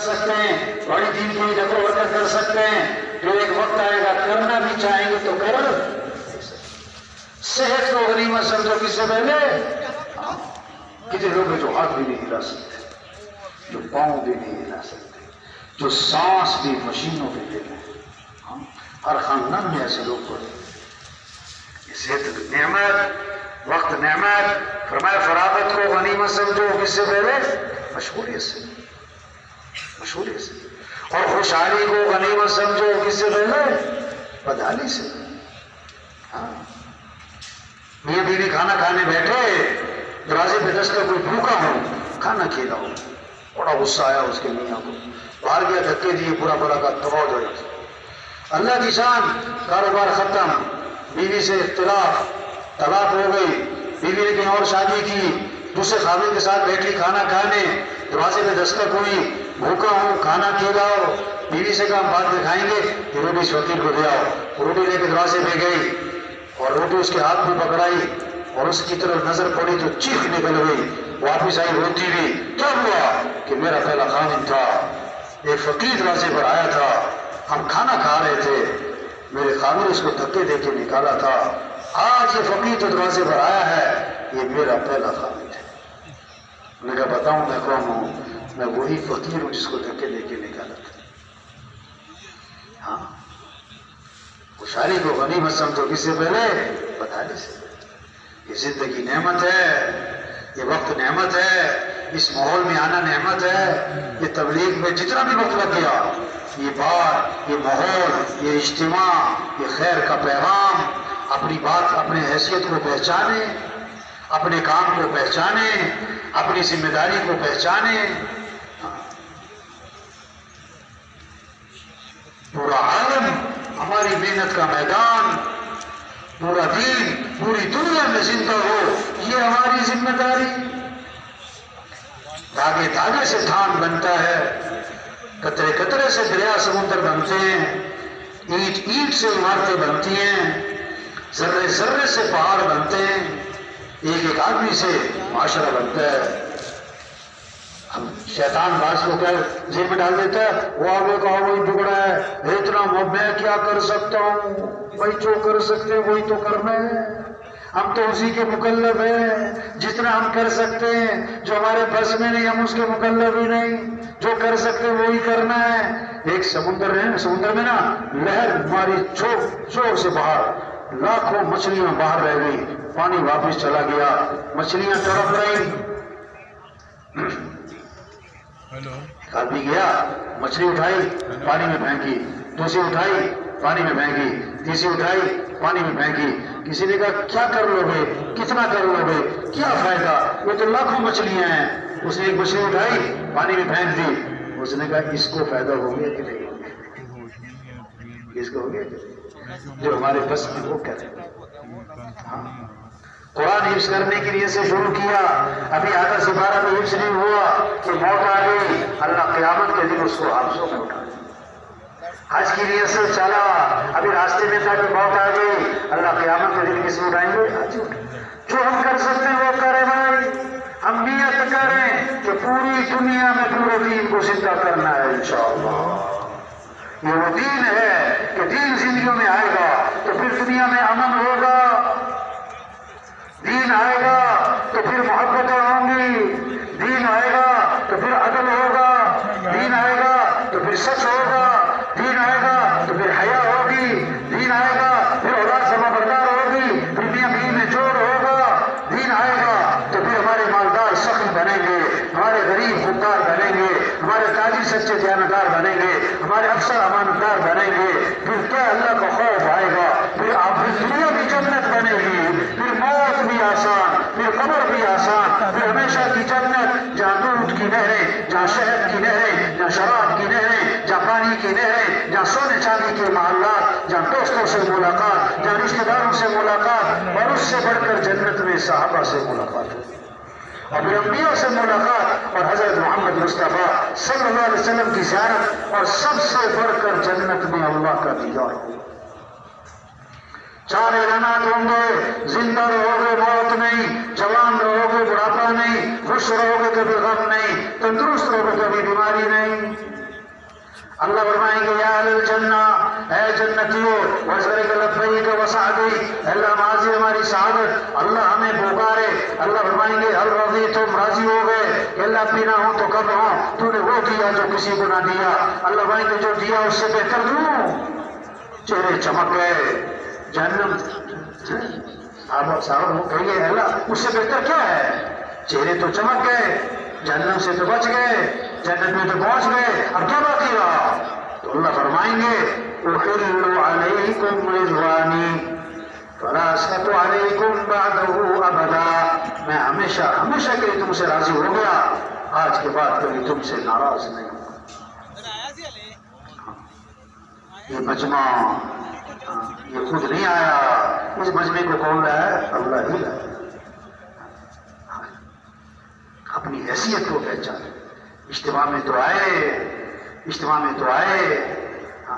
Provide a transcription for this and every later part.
سکتے ہیں، بڑی دین کی نقل و حرکت کر سکتے ہیں، جو ایک وقت آئے گا کرنا بھی چاہیں گے تو کر صحت کو غنیمت سمجھو کس سے پہلے؟ کتنے لوگ ہیں جو ہاتھ بھی نہیں ہلا سکتے، جو پاؤں بھی نہیں ہلا سکتے، جو سانس بھی مشینوں پہ لے رہے ہیں، ہر خاندان میں ایسے لوگ پڑے۔ صحت نعمت، وقت نعمت، فرمایا فراغت کو غنیمت سمجھو کس سے پہلے؟ مشغولیت سے، مشغولیت سے، اور خوشحالی کو غنیمت سمجھو کس سے پہلے؟ بدحالی سے۔ میاں بیوی کھانا کھانے بیٹھے، دروازے پہ دستک، کوئی بھوکا ہو، کھانا کھلاؤ، بڑا غصہ آیا اس کے میاں کو، باہر گیا، دھکے دیے، پورا پورا کا تباہ ہو گیا۔ اللہ کی شان، کاروبار ختم، بیوی سے اختلاف، طلاق ہو گئی، بیوی نے کہیں اور شادی کی، دوسرے خاوند کے ساتھ بیٹھی کھانا کھانے، دروازے پہ دستک ہوئی، بھوکا ہوں کھانا کھلاؤ، بیوی سے کہا بعد میں کھائیں گے، کہ روٹی اس فقیر کو دے آؤ، روٹی لے کے دروازے پہ گئی اور روٹی اس کے ہاتھ میں پکڑائی اور اس کی طرف نظر پڑی تو چیخ نکل گئی، واپس آئی روتی بھی، کیا ہوا؟ کہ میرا پہلا خاوند تھا، ایک فقیر دروازے پر آیا تھا، ہم کھانا کھا رہے تھے، میرے خاوند اس کو دھکے دے کے نکالا تھا، آج یہ فقیر تو دروازے پر آیا ہے، یہ میرا پہلا خاوند ہے۔ میں نے کہا بتاؤں میں کون ہوں؟ میں وہی فقیر ہوں جس کو دھکے دے کے نکالا تھا۔ ہاں، خوشحالی کو غنیمت سمجھو کس سے پہلے؟ بدحالی سے۔ یہ زندگی نعمت ہے، یہ وقت نعمت ہے، اس ماحول میں آنا نعمت ہے، یہ تبلیغ میں جتنا بھی وقت لگ گیا، یہ بات، یہ ماحول، یہ اجتماع، یہ خیر کا پیغام، اپنی بات، اپنے حیثیت کو پہچانے، اپنے کام کو پہچانے، اپنی ذمہ داری کو پہچانے۔ پورا عالم ہماری محنت کا میدان، پورا دین پوری دنیا میں زندہ ہو، یہ ہماری ذمہ داری۔ دھاگے دھاگے سے دھان بنتا ہے، قطرے قطرے سے دریا سمندر بنتے ہیں، اینٹ اینٹ سے عمارتیں بنتی ہیں، ذرے ذرے سے پہاڑ بنتے ہیں، ایک ایک آدمی سے معاشرہ بنتا ہے۔ ہم شیطان باز کو کیا جیل میں ڈال دیتا ہے، وہ آگے کہا وہی بگڑا ہے، اتنا میں کیا کر سکتا ہوں؟ بھائی جو کر سکتے ہیں وہی تو کرنا ہے، ہم تو اسی کے مکلف ہیں، جتنا ہم کر سکتے ہیں، جو ہمارے بس میں نہیں ہم اس کے مکلف ہی نہیں، جو کر سکتے ہیں وہی کرنا ہے۔ ایک سمندر ہے، سمندر میں نا لہر ہماری زور سے باہر، لاکھوں مچھلیاں باہر رہ گئی، پانی واپس چلا گیا، مچھلیاں تڑپ رہی، ایک آدمی گیا، مچھلی اٹھائی پانی میں پھینکی، دوسری اٹھائی پانی میں پھینکی، تیسری اٹھائی پانی میں پھینکی۔ کسی نے کہا کیا کر لو گے، کتنا کر لو گے، کیا فائدہ، وہ تو لاکھوں مچھلیاں ہیں۔ اس نے ایک مچھلی اٹھائی پانی میں پھینک دی، اس نے کہا اس کو فائدہ ہو گیا کہ نہیں ہو گیا، اس کو ہو گیا کہ نہیں، جو ہمارے بس میں وہ کریں۔ قرآن حفظ کرنے کی نیت سے شروع کیا، ابھی آدھا سپارہ بھی حفظ نہیں ہوا کہ موت آ گئی، اللہ قیامت کے دن اس کو حافظوں میں اٹھا۔ حج کی نیت سے چلا، ابھی راستے میں تھا کہ موت آ گئی، اللہ قیامت کے دن کس میں اٹھائیں گے؟ حج اٹھائیں۔ جو ہم کر سکتے ہیں وہ کریں بھائی، ہم نیت کریں کہ پوری دنیا میں پورے دین کو زندہ کرنا ہے انشاءاللہ۔ یہ وہ دین ہے کہ دین زندگیوں میں آئے گا تو پھر دنیا میں امن ہوگا، دین آئے گا تو پھر محبتیں ہوں گی، دین آئے گا تو پھر عدل ہوگا، دین آئے گا تو پھر سچ ہوگا، دین آئے گا تو پھر حیا ہوگی، دین آئے گا پھر اولاد سما بردار ہوگی، پھر میاں بیوی میں جوڑ ہوگا، دین آئے گا تو پھر ہمارے مالدار سخی بنیں گے، ہمارے غریب خوددار بنیں گے، ہمارے تاجر سچے دیانتدار بنیں گے، ہمارے افسر امانتدار بنیں گے، پھر کیا اللہ کا خوف آئے گا، پھر آپ دنیا بھی جنت بنے گی، پھر موت بھی آسان، پھر قبر بھی آسان، پھر ہمیشہ کی جنت جہاں دودھ کی نہریں، جہاں شہد کی نہریں، جہاں شراب کی نہریں، جہاں پانی کی نہریں، جہاں سونے چاندی کے محلات، جہاں دوستوں سے ملاقات، جہاں رشتہ داروں سے ملاقات، اور اس سے بڑھ کر جنت میں صحابہ سے ملاقات ہوگی، اور پھر انبیاء سے ملاقات، اور حضرت محمد مصطفیٰ صلی اللہ علیہ وسلم کی زیارت، اور سب سے بڑھ کر جنت میں اللہ کا دیدار ہوگا۔ چار اعلانات ہوں گے، زندہ رہو گے موت نہیں، جوان رہو گے بڑھاپا نہیں، خوش رہو گے کبھی غم نہیں، تندرست رہو گے کبھی بیماری نہیں۔ اللہ فرمائیں گے یا اہل الجنہ، اے جنتیوں، وزرک لبیک وسعدی، اللہ ماضی ہماری سعادت، اللہ ہمیں پکارے، اللہ فرمائیں گے ہل رضیتم، راضی ہو گئے کہ اللہ پینا ہو تو کب ہو، تو نے وہ دیا جو کسی کو نہ دیا، اللہ فرمائیں گے جو دیا اس سے بہتر دوں، چہرے چمک گئے، جہنم صاحب کہیے اللہ اس سے بہتر کیا ہے، چہرے تو چمک گئے، جہنم سے تو بچ گئے، جنت میں تو پہنچ گئے، اب کیا باقی رہا؟ تو اللہ فرمائیں گے احل علیکم رضوانی فلا اسخط علیکم بعدہ ابدا، میں ہمیشہ ہمیشہ کے لیے تم سے راضی ہو گیا، آج کے بعد کبھی تم سے ناراض نہیں ہوں۔ یہ مجمع یہ خود نہیں آیا، اس مجمع کو کون لایا ہے؟ اللہ ہی لایا، اپنی حیثیت کو پہچانے، اجتماع میں تو آئے،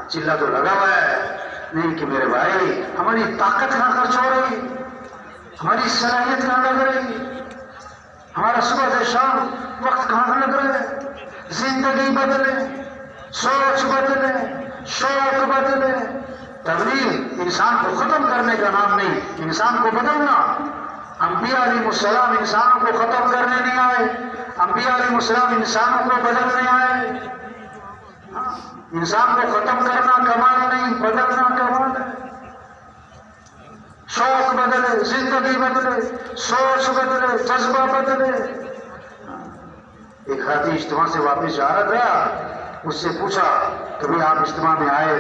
چلہ تو لگا ہوا ہے، نہیں کہ میرے بھائی ہماری طاقت نہ خرچ ہو رہی، ہماری صلاحیت نہ لگ رہی، ہمارا صبح سے شام وقت کہاں لگ رہا ہے، زندگی بدلے، سوچ بدلے، شوق بدلے، تبلیغ انسان کو ختم کرنے کا نام نہیں، انسان کو بدلنا۔ انبیاء علیہ السلام انسانوں کو ختم کرنے نہیں آئے، انبیاء علیہ السلام انسانوں کو بدلنے آئے، انسان کو ختم کرنا کمال نہیں، بدلنا کمال ہے۔ شوق بدلے، زندگی بدلے، سوچ بدلے، جذبہ بدلے۔ ایک ہاتھی اجتماع سے واپس جا رہا تھا، اس سے پوچھا کبھی آپ اجتماع میں آئے،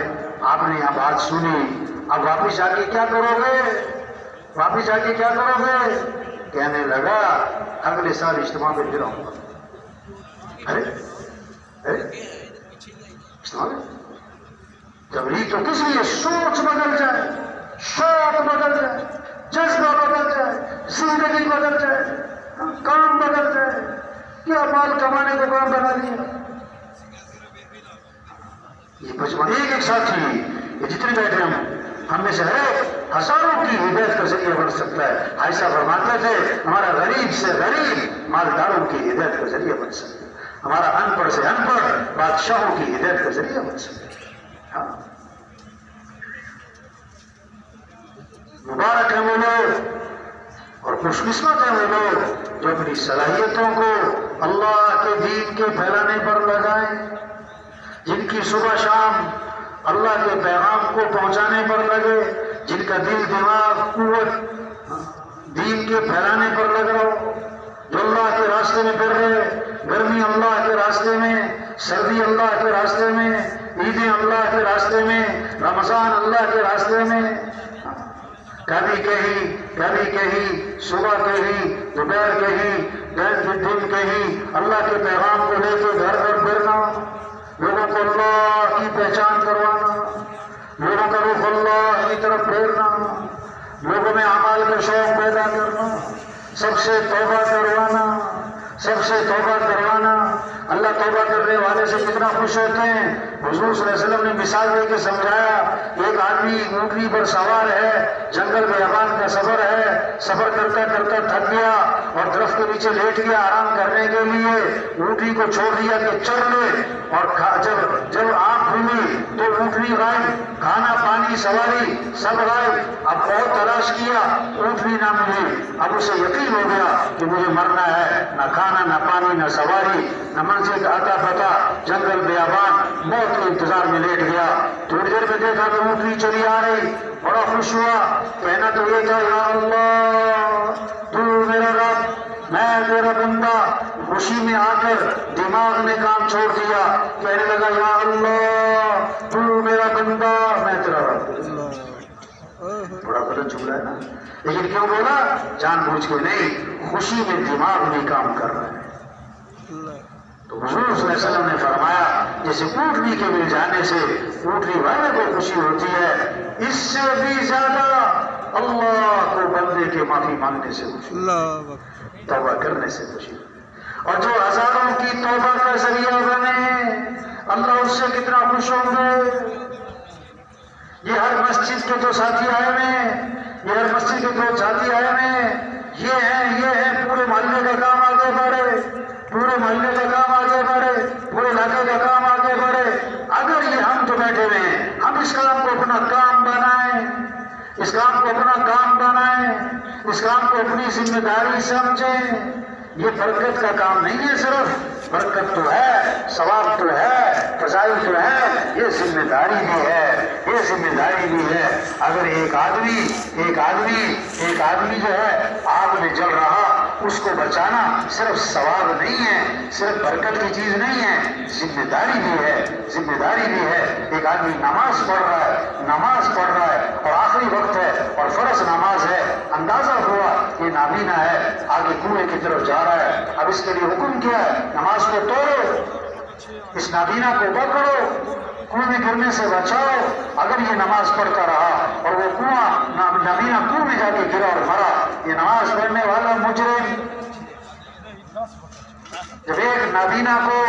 آپ نے یہاں بات سنی، اب واپس جا کے کیا کرو گے؟ واپس جا کے کیا کرو گے؟ کہنے لگا اگلے سال اجتماع میں پھر آؤں گا۔ تبلیغ تو کس لیے؟ سوچ بدل جائے، شوق بدل جائے، جذبہ بدل جائے، زندگی بدل جائے، کام بدل جائے، کیا مال کمانے کو کام بنا دیا۔ یہ بچپن ایک ساتھی، یہ جتنے بیٹھے ہم میں سے ہزاروں کی ہدایت کا ذریعہ بن سکتا ہے۔ ایسا فرماتے تھے ہمارا غریب سے غریب مالداروں کی ہدایت کا ذریعہ بن سکتا ہے، ہمارا ان پڑھ سے ان پڑھ بادشاہوں کی ہدایت کا ذریعہ بن سکتا ہے۔ مبارک ہیں وہ لوگ اور خوش قسمت ہیں وہ لوگ جو اپنی صلاحیتوں کو اللہ کے دین کے پھیلانے پر لگائیں، جن کی صبح شام اللہ کے پیغام کو پہنچانے پر لگے، جن کا دل دماغ قوت دین کے پھیلانے پر لگ رہا ہو، جو اللہ کے راستے میں پھر رہے، گرمی اللہ کے راستے میں، سردی اللہ کے راستے میں، عیدیں اللہ کے راستے میں، رمضان اللہ کے راستے میں، کبھی کہیں صبح کہیں دوپہر کہیں دن کہیں اللہ کے پیغام کو لے کے گھر گھر پھرنا، لوگوں کو اللہ کی پہچان کروانا، لوگوں کا رخ اللہ کی طرف پھیرنا، لوگوں میں اعمال کا شوق پیدا کرنا، سب سے توبہ کروانا، سب سے توبہ کروانا۔ اللہ توبہ کرنے والے سے کتنا خوش ہوتے ہیں۔ حضور صلی اللہ علیہ وسلم نے مثال دے کے سمجھایا، ایک آدمی اونٹنی پر سوار ہے، جنگل بیابان کا سفر ہے، سفر کرتا کرتا تھک گیا اور درخت کے نیچے لیٹ گیا آرام کرنے کے لیے، اونٹنی کو چھوڑ دیا کہ چل لے، اور جب آنکھ کھلی تو اونٹنی غائب، کھانا پانی سواری سب غائب۔ اب بہت تلاش کیا، اونٹنی نہ ملی، اب اسے یقین ہو گیا کہ مجھے مرنا ہے، نہ کھانا نہ پانی نہ سواری نہ منزل کا اتا پتا، جنگل بیابان، موت کے انتظار میں لیٹ گیا۔ تھوڑی دیر میں دیکھا کہ اونٹنی چلی آ رہی، بڑا خوش ہوا، کہنا تو یہ تھا یا اللہ تو میرا رب میں تیرا بندہ، خوشی میں آ کر دماغ نے کام چھوڑ دیا، کہنے لگا یا اللہ تو میرا بندہ میں تیرا رب۔ بڑا غلط جملہ ہے نا، لیکن کیوں بولا؟ جان بوجھ کے نہیں، خوشی میں دماغ نہیں کام کر رہا ہے۔ تو حضور صلی اللہ علیہ وسلم نے فرمایا جیسے اونٹنی کے مل جانے سے اونٹنی والے کو خوشی ہوتی ہے، اس سے بھی زیادہ اللہ کو بندے کے معافی مانگنے سے خوشی، توبہ کرنے سے خوشی، اور جو ہزاروں کی توبہ کا ذریعہ بنے اللہ اس سے کتنا خوش ہوں گے۔ یہ ہر مسجد کے جو ساتھی آئے ہیں، یہ ہر مسجد کے جو ساتھی آئے ہیں، یہ ہیں پورے محلے کا کام آگے بڑھے، پورے محلے کا کام آگے بڑھے، پورے علاقے کا کام آگے بڑھے۔ اگر کام کو اپنا کام بنائیں، اس کام کو اپنا کام بنائیں، اس کام کو اپنی ذمہ داری سمجھیں۔ یہ برکت کا کام نہیں ہے، صرف برکت تو ہے، ثواب تو ہے، فضائل تو ہے، یہ ذمہ داری بھی ہے، یہ ذمہ داری بھی ہے۔ اگر ایک آدمی جو ہے آگ میں جل رہا، اس کو بچانا صرف ثواب نہیں ہے، صرف برکت کی چیز نہیں ہے، ذمہ داری بھی ہے، ذمہ داری بھی ہے۔ ایک آدمی نماز پڑھ رہا ہے اور آخری وقت ہے اور فرض نماز ہے، اندازہ ہوا یہ نابینا ہے، آگے کنویں کی طرف جا رہا ہے، اب اس کے لیے حکم کیا ہے؟ نماز کو توڑو، اس نابینا کو پکڑو، کنویں میں گرنے سے بچاؤ۔ اگر یہ نماز پڑھتا رہا اور وہ نابینا کنویں میں جا کے گرا اور مرا، یہ نماز پڑھنے والا مجرم۔ جب ایک نابینا کو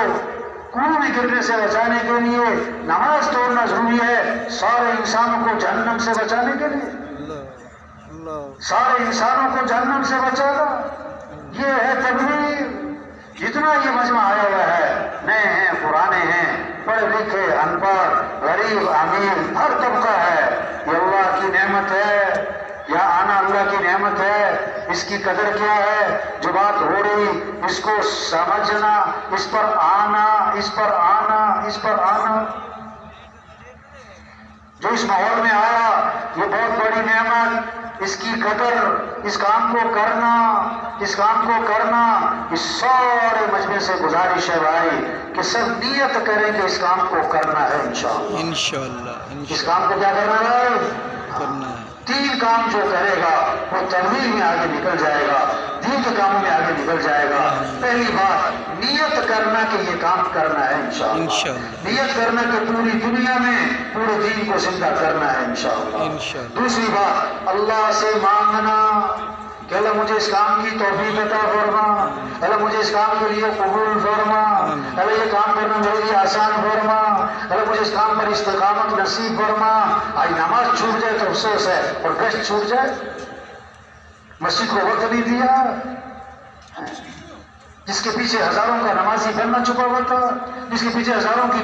کنویں میں گرنے سے بچانے کے لیے نماز توڑنا ضروری ہے، سارے انسانوں کو جہنم سے بچانے کے لیے، سارے انسانوں کو جہنم سے بچانا، یہ ہے تبلیغ۔ جتنا یہ مجمع آیا ہوا ہے، نئے ہیں، پرانے ہیں، پڑھے لکھے، ان پڑھ، غریب، امیر، ہر طبقہ ہے، یہ اللہ کی نعمت ہے، یا آنا اللہ کی نعمت ہے۔ اس کی قدر کیا ہے؟ جو بات ہو رہی اس کو سمجھنا، اس پر آنا، اس پر آنا، اس پر آنا۔ جو اس ماحول میں آیا یہ بہت بڑی نعمت، اس کی قدر، اس کام کو کرنا، اس کام کو کرنا۔ اس سارے مجمع سے گزارش ہے بھائی کہ سب نیت کریں کہ اس کام کو کرنا ہے انشاءاللہ۔ اس کام کو کیا کرنا ہے؟ کرنا ہے۔ تین کام جو کرے گا وہ تبلیغ میں آگے نکل جائے گا، دین کے کاموں میں آگے نکل جائے گا۔ پہلی بات نیت کرنا کہ یہ کام کرنا ہے انشاءاللہ، نیت کرنا کہ پوری دنیا میں پورے دین کو زندہ کرنا ہے انشاءاللہ۔ دوسری بات اللہ سے مانگنا کہ اللہ مجھے اس کام کی توفیق عطا فرما، اللہ مجھے اس کام کے لیے قبول فرما، اللہ یہ کام کرنا میرے لیے آسان فرما، اللہ مجھے اس کام پر استقامت نصیب فرما۔ آج نماز چھوٹ جائے تو افسوس ہے، اور گشت چھوٹ جائے، مسجد کو وقت نہیں دیا، جس کے پیچھے ہزاروں کا نمازی بننا چھپا ہوا تھا، جس کے پیچھے ہزاروں کی